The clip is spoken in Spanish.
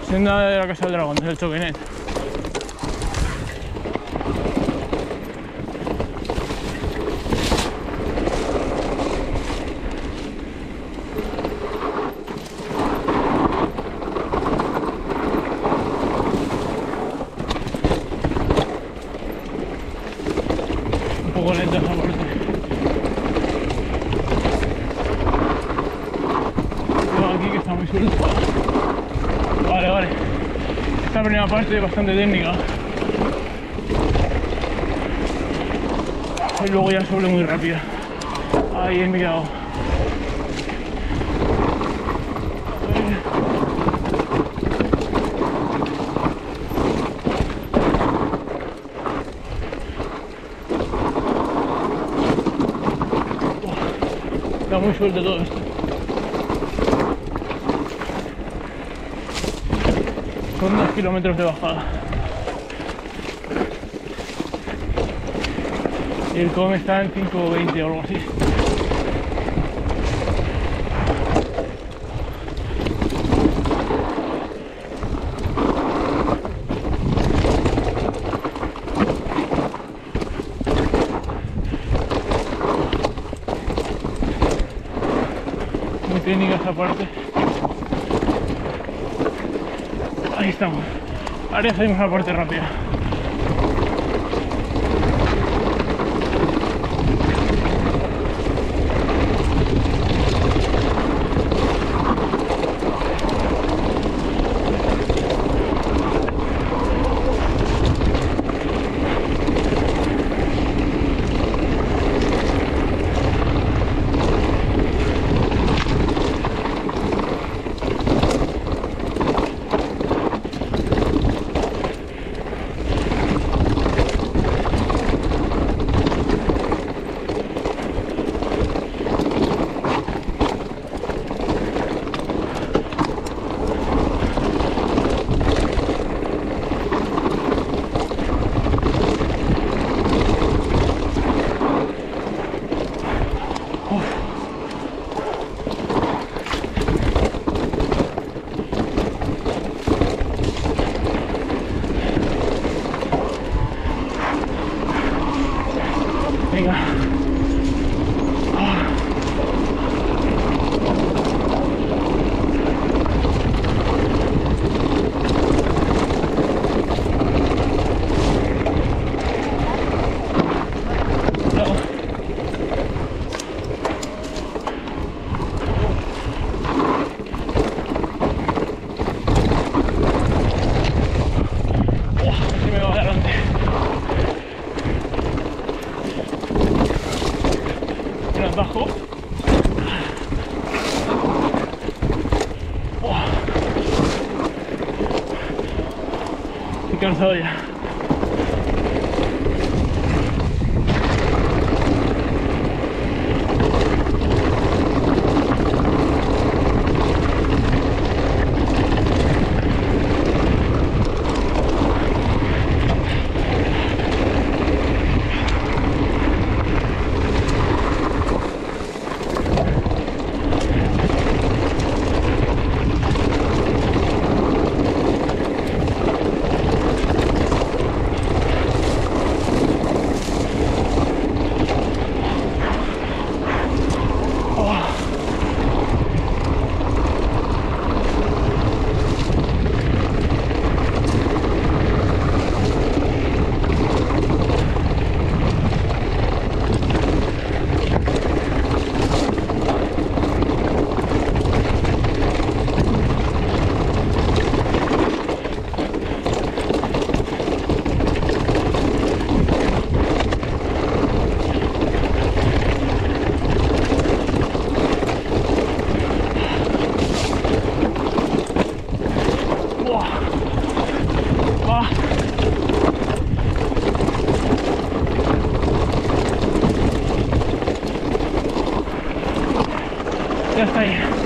Senda de la Casa del Dragón, del Choquenet. Un poco lenta esa parte. Cuidado aquí que está muy suelto. Vale, vale. Esta primera parte es bastante técnica. Y luego ya sobre muy rápida. Ahí me he quedado. Está muy suelto todo esto. Son 2 kilómetros de bajada. Y el COM está en 5:20 o algo así. Muy técnica esta parte. Ahí estamos. Ahora ya salimos a la parte rápida. Venga. Bajo. Estoy cansado ya. Ya está ahí.